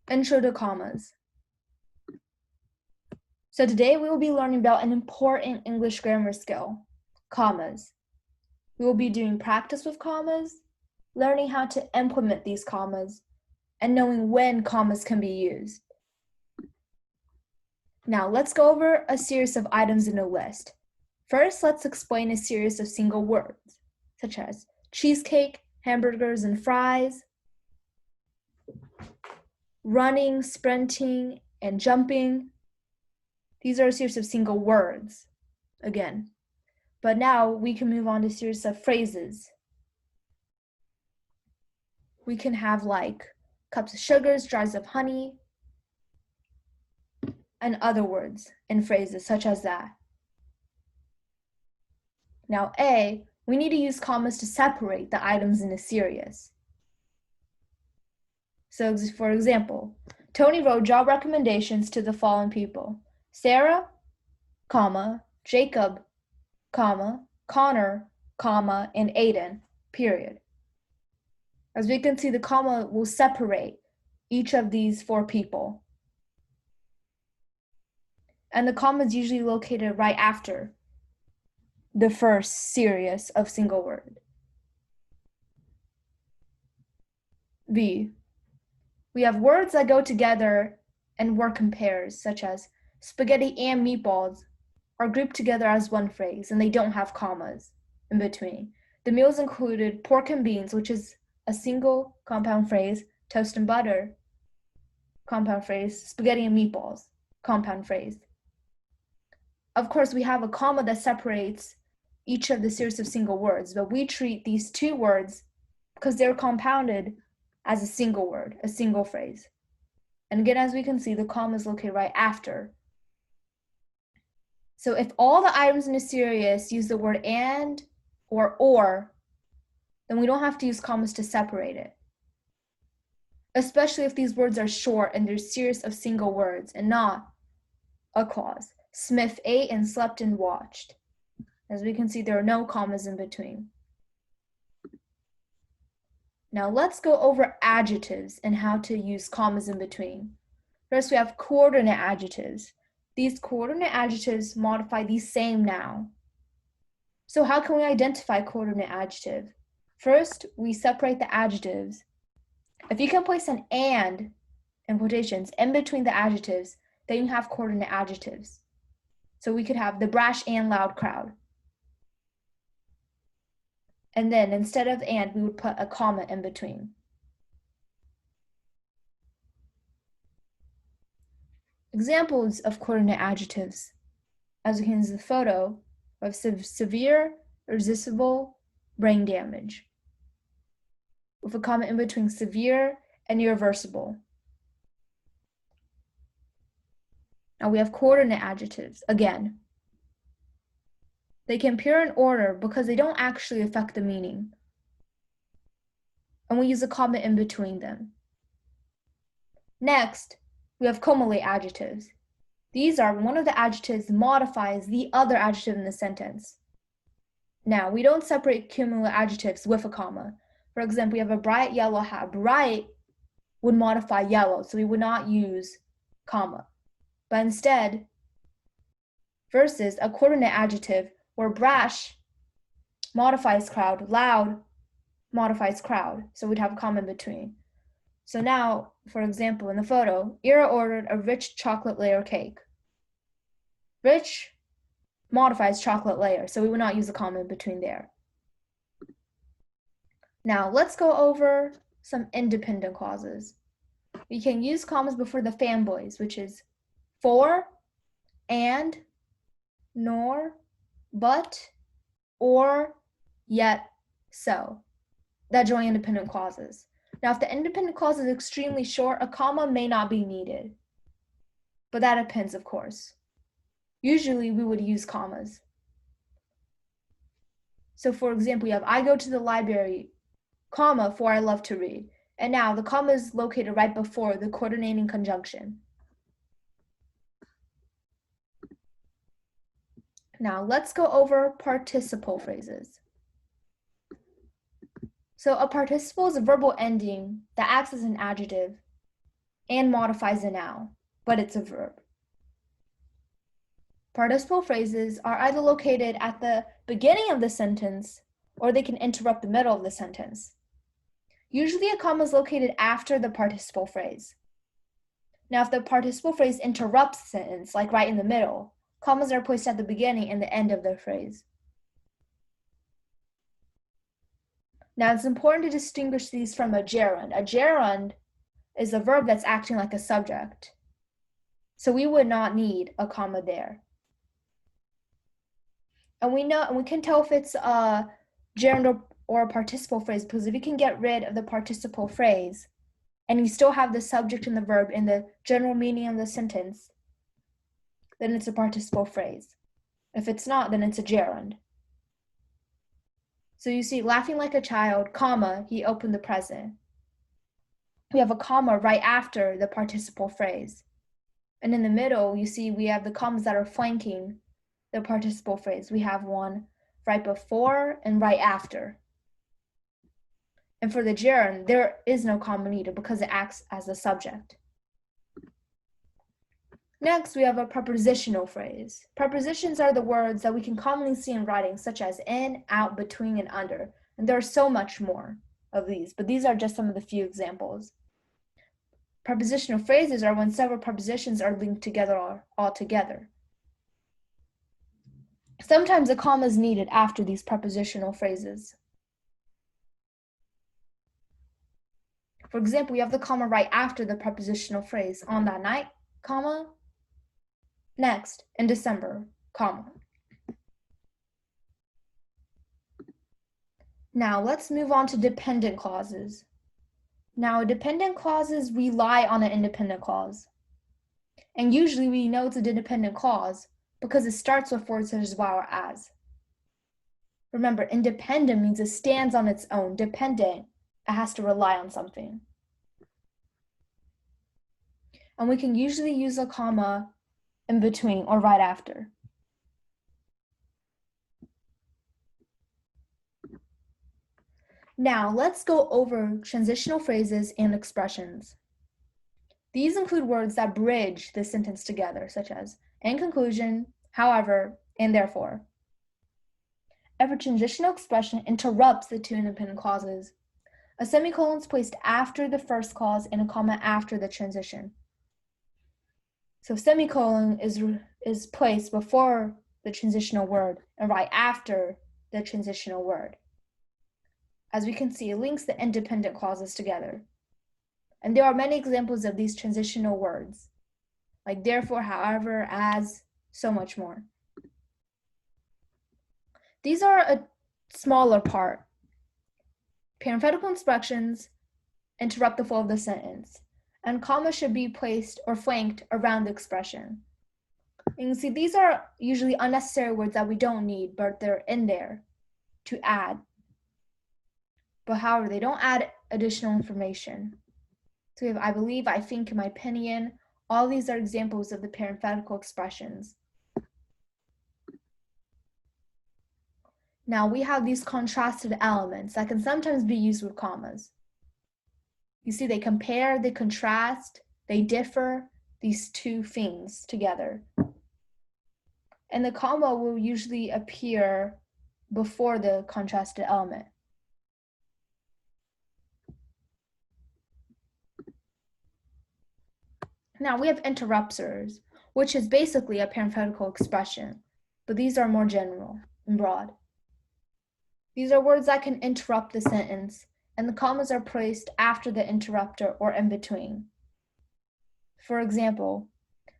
Intro to commas. So today we will be learning about an important English grammar skill, commas. We will be doing practice with commas, learning how to implement these commas, and knowing when commas can be used. Now let's go over a series of items in a list. First, let's explain a series of single words, such as cheesecake, hamburgers, and fries, running, sprinting, and jumping. These are a series of single words, again. But now we can move on to a series of phrases. We can have like cups of sugars, jars of honey, and other words and phrases such as that. Now A, we need to use commas to separate the items in a series. So for example, Tony wrote job recommendations to the following people: Sarah, comma, Jacob, comma, Connor, comma, and Aiden, period. As we can see, the comma will separate each of these 4 people. And the comma is usually located right after the first series of single word. B, we have words that go together and work in pairs, such as spaghetti and meatballs are grouped together as one phrase, and they don't have commas in between. The meals included pork and beans, which is a single compound phrase, toast and butter, compound phrase, spaghetti and meatballs, compound phrase. Of course, we have a comma that separates each of the series of single words, but we treat these 2 words, because they're compounded, as a single word, a single phrase. And again, as we can see, the comma is located right after. So if all the items in a series use the word and or, then we don't have to use commas to separate it. Especially if these words are short and they're a series of single words and not a clause. Smith ate and slept and watched. As we can see, there are no commas in between. Now let's go over adjectives and how to use commas in between. First, we have coordinate adjectives. These coordinate adjectives modify the same noun. So how can we identify coordinate adjective? First, we separate the adjectives. If you can place an and in quotations in between the adjectives, then you have coordinate adjectives. So we could have the brash and loud crowd. And then instead of and, we would put a comma in between. Examples of coordinate adjectives, as we can see in the photo, of severe, irresistible, brain damage, with a comma in between severe and irreversible. Now we have coordinate adjectives, again. They can appear in order because they don't actually affect the meaning. And we use a comma in between them. Next, we have cumulate adjectives. These are one of the adjectives modifies the other adjective in the sentence. Now, we don't separate cumulative adjectives with a comma. For example, we have a bright yellow hat. Bright would modify yellow, so we would not use comma. But instead, versus a coordinate adjective where brash modifies crowd, loud modifies crowd, so we'd have a comma in between. So now, for example, in the photo, Ira ordered a rich chocolate layer cake. Rich modifies chocolate layer, so we would not use a comma in between there. Now, let's go over some independent clauses. We can use commas before the fanboys, which is for, and, nor, but, or, yet, so, that join independent clauses. Now, if the independent clause is extremely short, a comma may not be needed. But that depends, of course. Usually, we would use commas. So, for example, we have, I go to the library, comma, for I love to read. And now, the comma is located right before the coordinating conjunction. Now, let's go over participial phrases. So a participle is a verbal ending that acts as an adjective and modifies a noun, but it's a verb. Participial phrases are either located at the beginning of the sentence or they can interrupt the middle of the sentence. Usually a comma is located after the participial phrase. Now, if the participial phrase interrupts the sentence, like right in the middle, commas are placed at the beginning and the end of the phrase. Now, it's important to distinguish these from a gerund. A gerund is a verb that's acting like a subject. So we would not need a comma there. And we can tell if it's a gerund or a participial phrase, because if you can get rid of the participial phrase and you still have the subject and the verb in the general meaning of the sentence, then it's a participial phrase. If it's not, then it's a gerund. So you see, laughing like a child, comma, he opened the present. We have a comma right after the participial phrase. And in the middle, you see we have the commas that are flanking the participial phrase. We have one right before and right after. And for the gerund, there is no comma needed because it acts as the subject. Next, we have a prepositional phrase. Prepositions are the words that we can commonly see in writing, such as in, out, between, and under. And there are so much more of these, but these are just some of the few examples. Prepositional phrases are when several prepositions are linked together all together. Sometimes a comma is needed after these prepositional phrases. For example, we have the comma right after the prepositional phrase, on that night, comma, next, in December, comma. Now let's move on to dependent clauses. Now, dependent clauses rely on an independent clause. And usually we know it's a dependent clause because it starts with words such as while or as. Remember, independent means it stands on its own. Dependent, it has to rely on something. And we can usually use a comma in between or right after. Now, let's go over transitional phrases and expressions. These include words that bridge the sentence together, such as in conclusion, however, and therefore. Every transitional expression interrupts the two independent clauses. A semicolon is placed after the first clause and a comma after the transition. So semicolon is placed before the transitional word and right after the transitional word. As we can see, it links the independent clauses together. And there are many examples of these transitional words, like therefore, however, as, so much more. These are a smaller part. Parenthetical expressions interrupt the flow of the sentence, and commas should be placed or flanked around the expression. And you see, these are usually unnecessary words that we don't need, but they're in there to add. But however, they don't add additional information. So we have I believe, I think, in my opinion. All these are examples of the parenthetical expressions. Now we have these contrasted elements that can sometimes be used with commas. You see, they compare, they contrast, they differ, these two things together. And the comma will usually appear before the contrasted element. Now we have interrupters, which is basically a parenthetical expression, but these are more general and broad. These are words that can interrupt the sentence, and the commas are placed after the interrupter or in between. For example,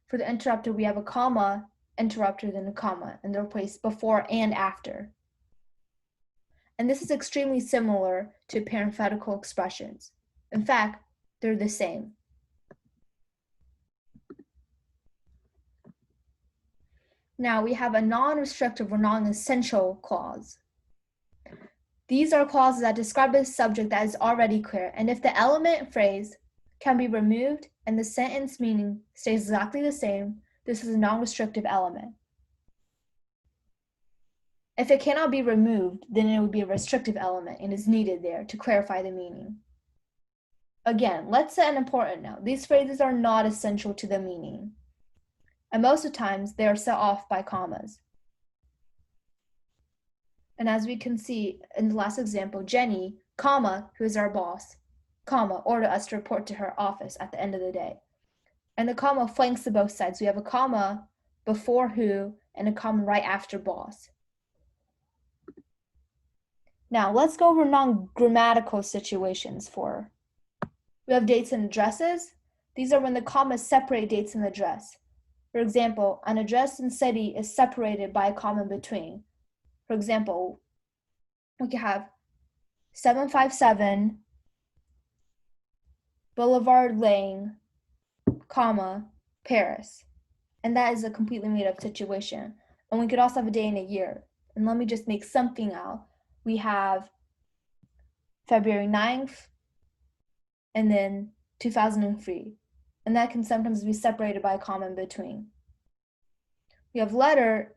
for the interrupter, we have a comma, interrupter, then a comma, and they're placed before and after. And this is extremely similar to parenthetical expressions. In fact, they're the same. Now we have a non-restrictive or non-essential clause. These are clauses that describe a subject that is already clear, and if the element phrase can be removed and the sentence meaning stays exactly the same, this is a non-restrictive element. If it cannot be removed, then it would be a restrictive element and is needed there to clarify the meaning. Again, let's set an important note. These phrases are not essential to the meaning, and most of the times they are set off by commas. And as we can see in the last example, Jenny, comma, who is our boss, comma, ordered us to report to her office at the end of the day. And the comma flanks to both sides. We have a comma before who and a comma right after boss. Now let's go over non-grammatical situations for. We have dates and addresses. These are when the commas separate dates and address. For example, an address and city is separated by a comma between. For example, we can have 757 Boulevard Lane, comma, Paris. And that is a completely made up situation. And we could also have a day and a year. And let me just make something out. We have February 9th and then 2003. And that can sometimes be separated by a comma in between. We have letter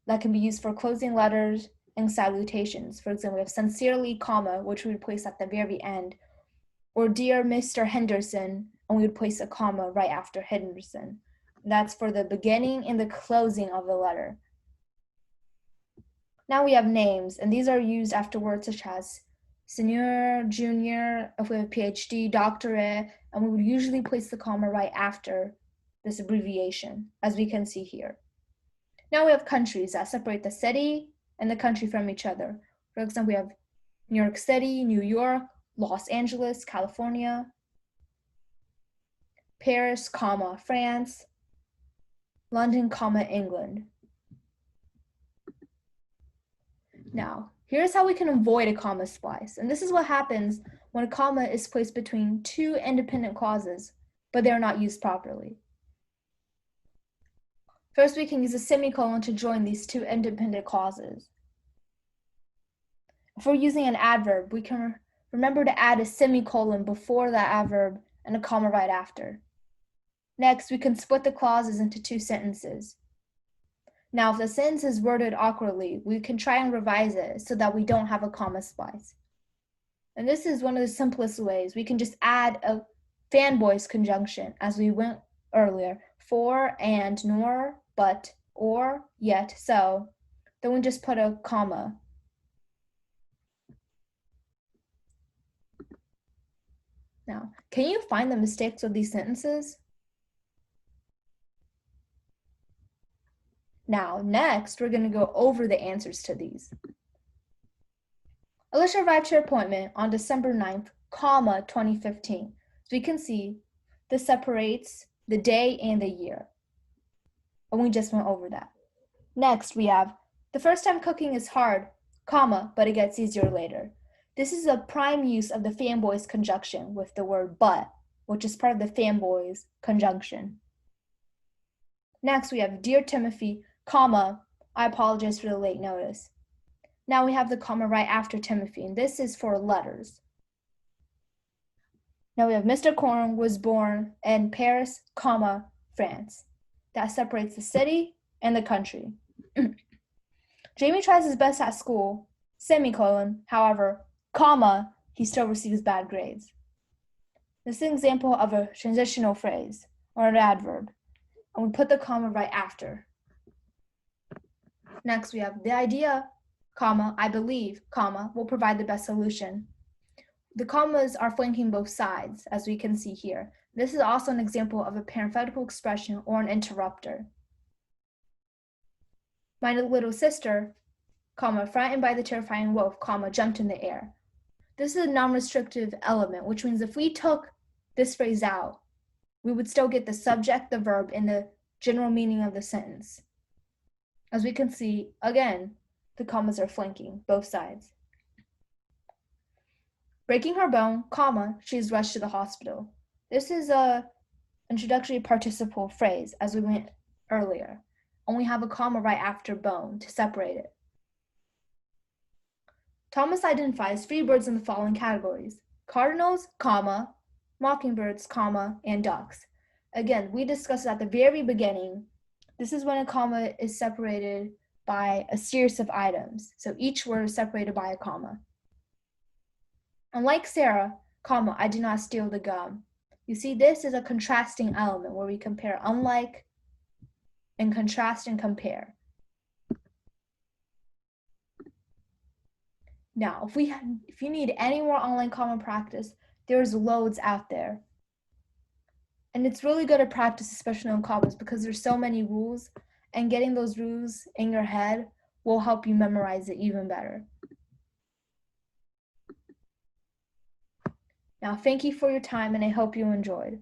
that can be used for closing letters and salutations. For example, we have sincerely, comma, which we would place at the very end, or dear Mr. Henderson, and we would place a comma right after Henderson. That's for the beginning and the closing of the letter. Now we have names, and these are used after words such as senior, junior, if we have a PhD, doctorate, and we would usually place the comma right after this abbreviation, as we can see here. Now we have countries that separate the city and the country from each other. For example, we have New York City, New York, Los Angeles, California, Paris, comma, France, London, comma, England. Now, here's how we can avoid a comma splice. And this is what happens when a comma is placed between two independent clauses, but they are not used properly. First, we can use a semicolon to join these two independent clauses. If we're using an adverb, we can remember to add a semicolon before that adverb and a comma right after. Next, we can split the clauses into two sentences. Now, if the sentence is worded awkwardly, we can try and revise it so that we don't have a comma splice. And this is one of the simplest ways. We can just add a fanboys conjunction, as we went earlier, for, and, nor, but, or, yet, so. Then we just put a comma. Now, can you find the mistakes of these sentences? Now, next, we're going to go over the answers to these. Alicia arrived to her appointment on December 9th, comma, 2015. So we can see this separates the day and the year. And we just went over that. Next, we have the first time cooking is hard, comma, but it gets easier later. This is a prime use of the fanboys conjunction with the word but, which is part of the fanboys conjunction. Next, we have Dear Timothy, comma, I apologize for the late notice. Now we have the comma right after Timothy, and this is for letters. Now we have Mr. Corn was born in Paris, comma, France. That separates the city and the country. Jamie tries his best at school, semicolon, however, comma, he still receives bad grades. This is an example of a transitional phrase or an adverb, and we put the comma right after. Next, we have the idea, comma, I believe, comma, will provide the best solution. The commas are flanking both sides, as we can see here. This is also an example of a parenthetical expression or an interrupter. My little sister, comma, frightened by the terrifying wolf, comma, jumped in the air. This is a non-restrictive element, which means if we took this phrase out, we would still get the subject, the verb, and the general meaning of the sentence. As we can see, again, the commas are flanking both sides. Breaking her bone, comma, she is rushed to the hospital. This is a introductory participle phrase, as we went earlier. And we have a comma right after bone to separate it. Thomas identifies 3 birds in the following categories: cardinals, comma, mockingbirds, comma, and ducks. Again, we discussed at the very beginning, this is when a comma is separated by a series of items. So each word is separated by a comma. Unlike Sarah, comma, I did not steal the gum. You see, this is a contrasting element where we compare unlike and contrast and compare. Now, if you need any more online common practice, there's loads out there. And it's really good to practice, especially on commas, because there's so many rules, and getting those rules in your head will help you memorize it even better. Now, thank you for your time, and I hope you enjoyed.